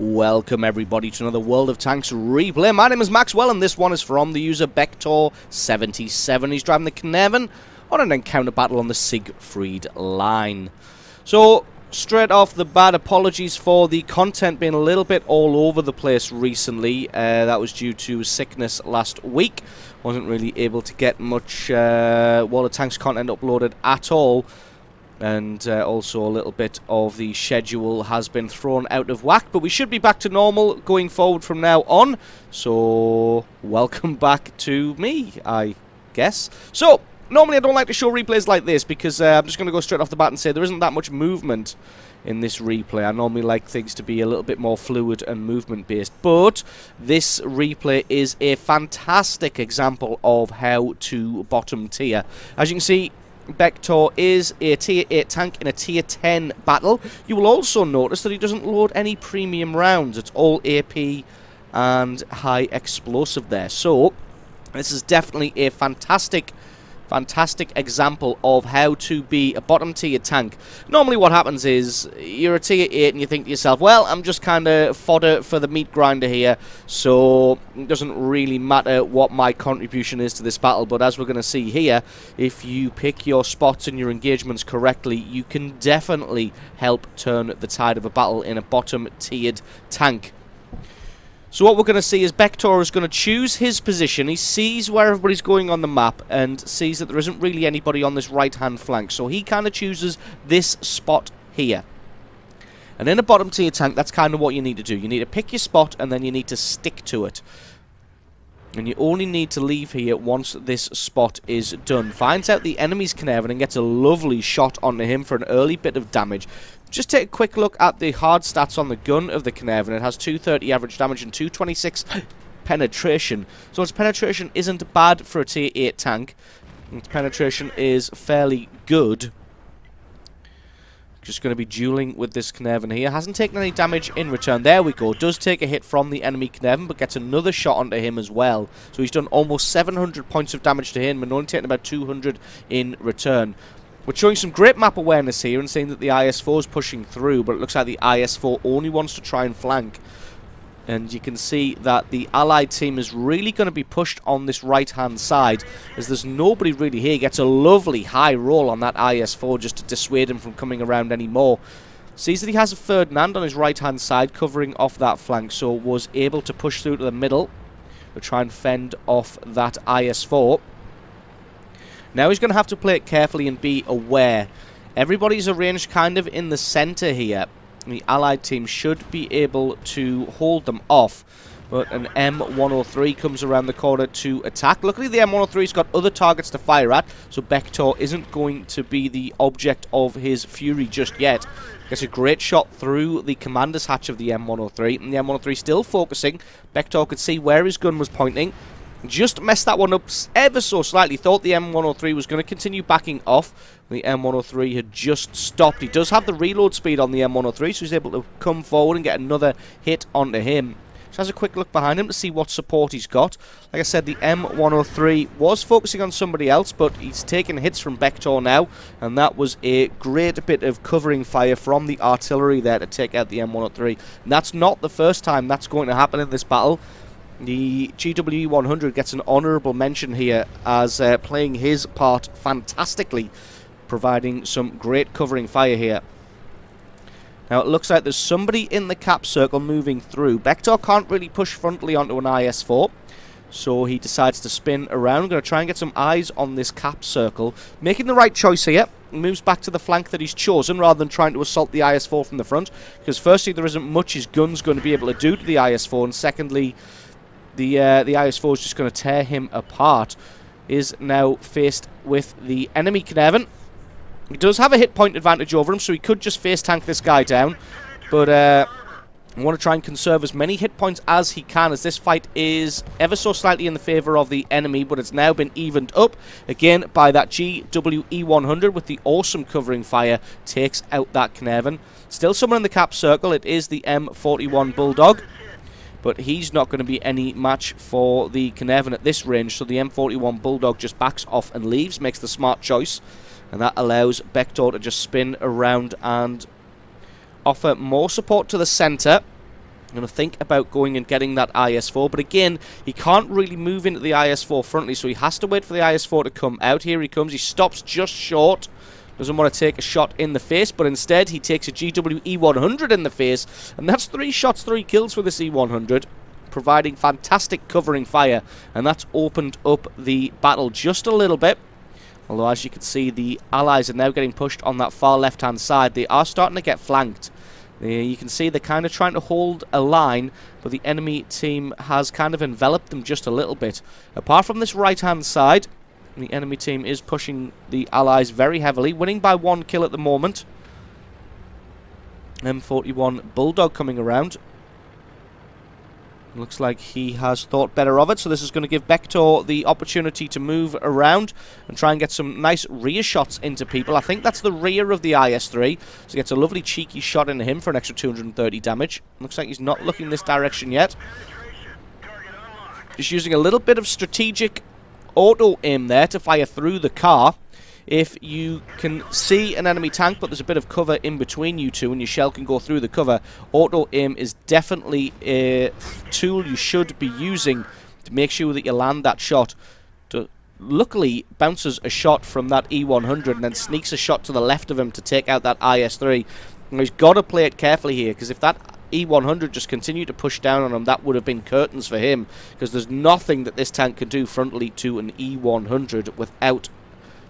Welcome everybody to another World of Tanks replay. My name is Maxwell and this one is from the user Bektor77. He's driving the Kneven on an encounter battle on the Siegfried line. So, straight off the bat, apologies for the content being a little bit all over the place recently. That was due to sickness last week. Wasn't really able to get much World of Tanks content uploaded at all. And also a little bit of the schedule has been thrown out of whack. But we should be back to normal going forward from now on. So, welcome back to me, I guess. So, normally I don't like to show replays like this because I'm just going to go straight off the bat and say there isn't that much movement in this replay. I normally like things to be a little bit more fluid and movement based. But this replay is a fantastic example of how to bottom tier. As you can see, Bektor is a tier 8 tank in a tier 10 battle. You will also notice that he doesn't load any premium rounds. It's all AP and high explosive there. So, this is definitely a fantastic example of how to be a bottom tier tank. Normally what happens is you're a tier 8 and you think to yourself, well, I'm just kind of fodder for the meat grinder here, so it doesn't really matter what my contribution is to this battle. But as we're going to see here, if you pick your spots and your engagements correctly, you can definitely help turn the tide of a battle in a bottom tiered tank. So what we're going to see is Bektor is going to choose his position. He sees where everybody's going on the map and sees that there isn't really anybody on this right-hand flank. So he kind of chooses this spot here. And in a bottom tier tank, that's kind of what you need to do. You need to pick your spot and then you need to stick to it. And you only need to leave here once this spot is done. Finds out the enemy's Kneven and gets a lovely shot onto him for an early bit of damage. Just take a quick look at the hard stats on the gun of the Kneven. It has 230 average damage and 226 penetration. So its penetration isn't bad for a tier 8 tank. Its penetration is fairly good. Just going to be dueling with this Kneven here. Hasn't taken any damage in return. There we go. Does take a hit from the enemy Kneven, but gets another shot onto him as well. So he's done almost 700 points of damage to him and only taken about 200 in return. We're showing some great map awareness here and saying that the IS-4 is pushing through, but it looks like the IS-4 only wants to try and flank. And you can see that the allied team is really going to be pushed on this right-hand side, as there's nobody really here. Gets a lovely high roll on that IS-4 just to dissuade him from coming around anymore. Sees that he has a Ferdinand on his right-hand side covering off that flank, so was able to push through to the middle to try and fend off that IS-4. Now he's going to have to play it carefully and be aware. Everybody's arranged kind of in the center here. The allied team should be able to hold them off. But an M103 comes around the corner to attack. Luckily the M103's got other targets to fire at, so Bektor isn't going to be the object of his fury just yet. Gets a great shot through the commander's hatch of the M103, and the M103 still focusing. Bektor could see where his gun was pointing. Just messed that one up ever so slightly. Thought the M103 was going to continue backing off. The M103 had just stopped. He does have the reload speed on the M103, so he's able to come forward and get another hit onto him. Just has a quick look behind him to see what support he's got. Like I said, the M103 was focusing on somebody else, but he's taking hits from Bektor now, and that was a great bit of covering fire from the artillery there to take out the M103. And that's not the first time that's going to happen in this battle. The GWE-100 gets an honourable mention here as playing his part fantastically, providing some great covering fire here. Now it looks like there's somebody in the cap circle moving through. Bektor can't really push frontally onto an IS-4, so he decides to spin around. I'm going to try and get some eyes on this cap circle. Making the right choice here. He moves back to the flank that he's chosen rather than trying to assault the IS-4 from the front, because firstly there isn't much his gun's going to be able to do to the IS-4, and secondly the IS-4 is just going to tear him apart. Is now faced with the enemy Kneven. He does have a hit point advantage over him, so he could just face tank this guy down. But I want to try and conserve as many hit points as he can, as this fight is ever so slightly in the favour of the enemy, but it's now been evened up again by that GWE-100 with the awesome covering fire. Takes out that Kneven. Still someone in the cap circle. It is the M41 Bulldog, but he's not going to be any match for the Kneven at this range, so the M41 Bulldog just backs off and leaves, makes the smart choice, and that allows Bektor to just spin around and offer more support to the centre. I'm going to think about going and getting that IS-4, but again, he can't really move into the IS-4 frontally, so he has to wait for the IS-4 to come out. Here he comes. He stops just short. Doesn't want to take a shot in the face, but instead he takes a GW E100 in the face, and that's 3 shots, 3 kills for this E100, providing fantastic covering fire, and that's opened up the battle just a little bit. Although, as you can see, the allies are now getting pushed on that far left-hand side. They are starting to get flanked. You can see they're kind of trying to hold a line, but the enemy team has kind of enveloped them just a little bit. Apart from this right-hand side, the enemy team is pushing the allies very heavily, winning by 1 kill at the moment. M41 Bulldog coming around. Looks like he has thought better of it, so this is going to give Bektor the opportunity to move around and try and get some nice rear shots into people. I think that's the rear of the IS-3, so he gets a lovely cheeky shot into him for an extra 230 damage. Looks like he's not looking this direction yet. Just using a little bit of strategic auto-aim there to fire through the car. If you can see an enemy tank, but there's a bit of cover in between you two and your shell can go through the cover, auto-aim is definitely a tool you should be using to make sure that you land that shot. Luckily, bounces a shot from that E100 and then sneaks a shot to the left of him to take out that IS-3. And he's got to play it carefully here, because if that E100 just continued to push down on him, that would have been curtains for him, because there's nothing that this tank can do frontally to an E100 without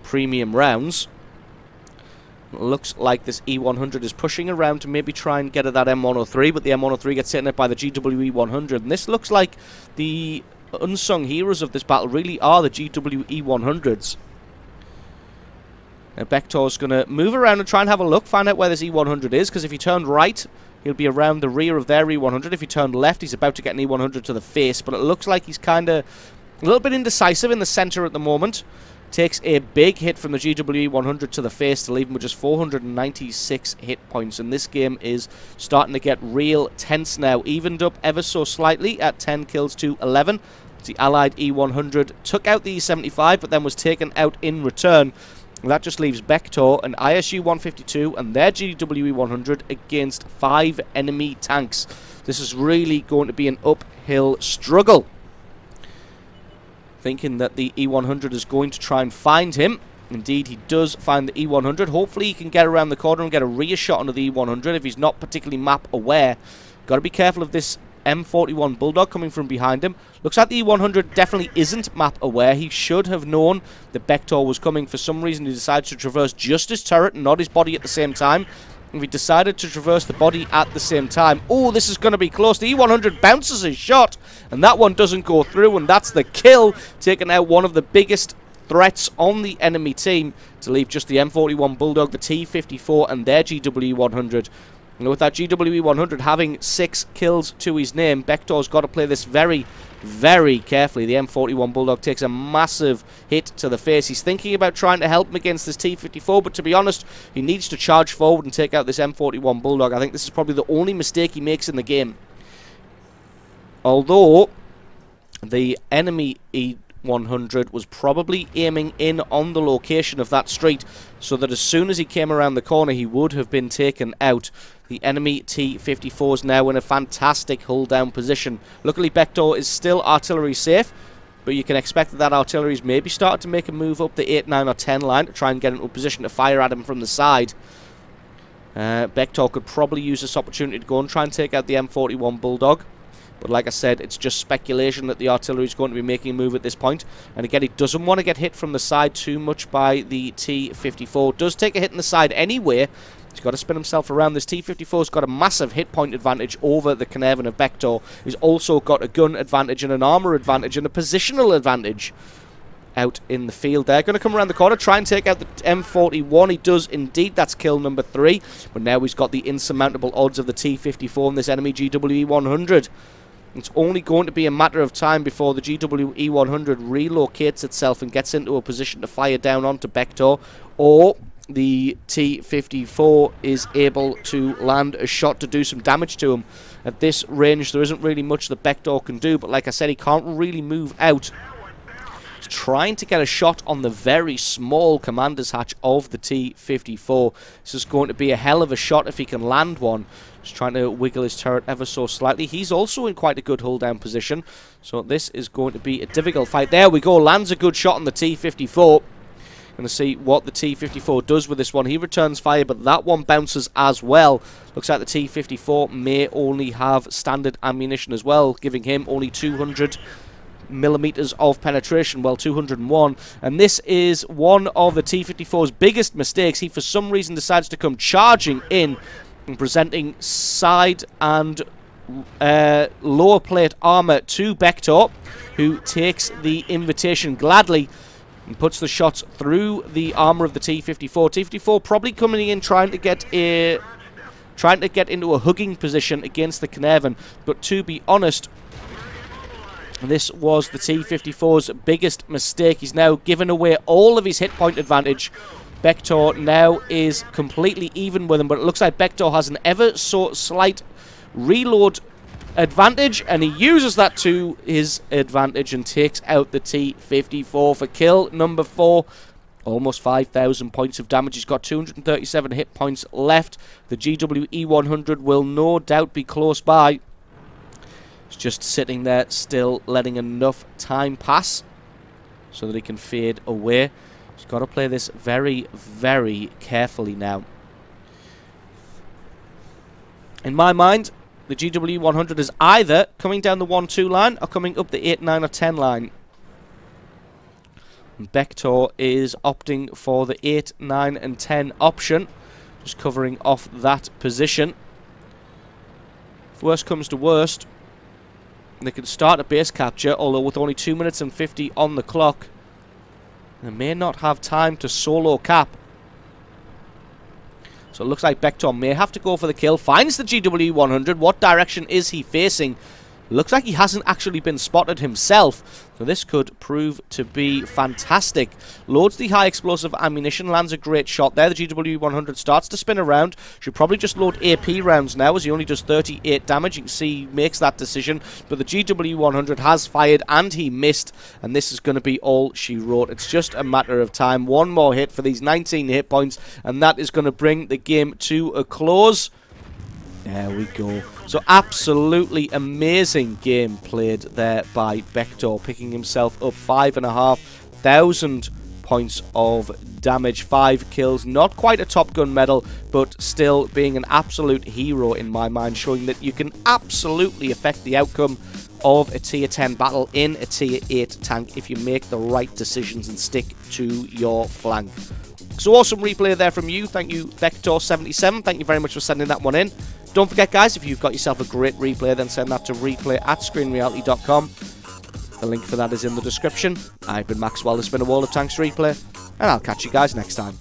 premium rounds. Looks like this E100 is pushing around to maybe try and get at that M103, but the M103 gets hit by the GWE100, and this looks like the unsung heroes of this battle really are the GWE100s. Now Bektor's going to move around and try and have a look, find out where this E100 is, because if he turned right, he'll be around the rear of their E100. If he turned left, he's about to get an E100 to the face, but it looks like he's kind of a little bit indecisive in the center at the moment. Takes a big hit from the GWE100 to the face to leave him with just 496 hit points. And this game is starting to get real tense now. Evened up ever so slightly at 10 kills to 11. The allied E100 took out the E75, but then was taken out in return. And that just leaves Bektor and ISU-152 and their GWE100 against 5 enemy tanks. This is really going to be an uphill struggle. Thinking that the E100 is going to try and find him. Indeed, he does find the E100. Hopefully he can get around the corner and get a rear shot onto the E100 if he's not particularly map aware. Got to be careful of this M41 Bulldog coming from behind him. Looks like the E100 definitely isn't map aware. He should have known that Bektor was coming. For some reason he decided to traverse just his turret and not his body at the same time. If he decided to traverse the body at the same time, oh, this is going to be close. The E100 bounces his shot, and that one doesn't go through, and that's the kill, taking out one of the biggest threats on the enemy team to leave just the M41 Bulldog, the T54, and their GWE100. And with that GWE100 having 6 kills to his name, Bektor's got to play this very, very carefully. The M41 Bulldog takes a massive hit to the face. He's thinking about trying to help him against this T54, but to be honest, he needs to charge forward and take out this M41 Bulldog. I think this is probably the only mistake he makes in the game. Although the enemy E100 was probably aiming in on the location of that street, so that as soon as he came around the corner, he would have been taken out. The enemy T54 is now in a fantastic hull-down position. Luckily, Bektor is still artillery safe, but you can expect that artillery is maybe started to make a move up the 8, 9 or 10 line to try and get into a position to fire at him from the side. Bektor could probably use this opportunity to go and try and take out the M41 Bulldog. But like I said, it's just speculation that the artillery is going to be making a move at this point. And again, he doesn't want to get hit from the side too much by the T54. Does take a hit in the side anyway. He's got to spin himself around. This T54's got a massive hit point advantage over the Caernarvon of Bektor. He's also got a gun advantage and an armor advantage and a positional advantage out in the field there. Going to come around the corner, try and take out the M41. He does indeed. That's kill number 3. But now he's got the insurmountable odds of the T54 and this enemy GWE100. It's only going to be a matter of time before the GWE100 relocates itself and gets into a position to fire down onto Bektor, or the T54 is able to land a shot to do some damage to him. At this range, there isn't really much that Bektor can do, but like I said, he can't really move out. trying to get a shot on the very small commander's hatch of the T-54. This is going to be a hell of a shot if he can land one. Just trying to wiggle his turret ever so slightly. He's also in quite a good hold down position, so this is going to be a difficult fight. There we go, lands a good shot on the T-54. Going to see what the T-54 does with this one. He returns fire, but that one bounces as well. Looks like the T-54 may only have standard ammunition as well, giving him only 200 millimeters of penetration, well, 201. And this is one of the T-54's biggest mistakes. He, for some reason, decides to come charging in and presenting side and lower plate armor to Bektor, who takes the invitation gladly and puts the shots through the armor of the T-54. T-54 probably coming in trying to get into a hugging position against the Caernarvon, but to be honest, this was the T-54's biggest mistake. He's now given away all of his hit point advantage. Bektor now is completely even with him, but it looks like Bektor has an ever so slight reload advantage, and he uses that to his advantage and takes out the T-54 for kill number 4. Almost 5,000 points of damage. He's got 237 hit points left. The GWE-100 will no doubt be close by. He's just sitting there still, letting enough time pass so that he can fade away. He's got to play this very, very carefully now. In my mind, the GWE-100 is either coming down the 1-2 line or coming up the 8, 9 or 10 line. And Bektor is opting for the 8, 9 and 10 option, just covering off that position. If worst comes to worst, they can start a base capture, although with only 2 minutes and 50 on the clock, they may not have time to solo cap. So it looks like Bektor may have to go for the kill. Finds the GWE-100. What direction is he facing? Looks like he hasn't actually been spotted himself. So this could prove to be fantastic. Loads the high explosive ammunition. Lands a great shot there. The GWE-100 starts to spin around. Should probably just load AP rounds now, as he only does 38 damage. You can see he makes that decision. But the GWE-100 has fired and he missed. And this is going to be all she wrote. It's just a matter of time. One more hit for these 19 hit points. And that is going to bring the game to a close. There we go. So absolutely amazing game played there by Bektor, picking himself up 5,500 points of damage, 5 kills. Not quite a Top Gun medal, but still being an absolute hero in my mind, showing that you can absolutely affect the outcome of a tier 10 battle in a tier 8 tank if you make the right decisions and stick to your flank. So awesome replay there from you. Thank you, Bektor77. Thank you very much for sending that one in. Don't forget, guys, if you've got yourself a great replay, then send that to replay@screenreality.com. The link for that is in the description. I've been Maxwell. This has been a World of Tanks replay, and I'll catch you guys next time.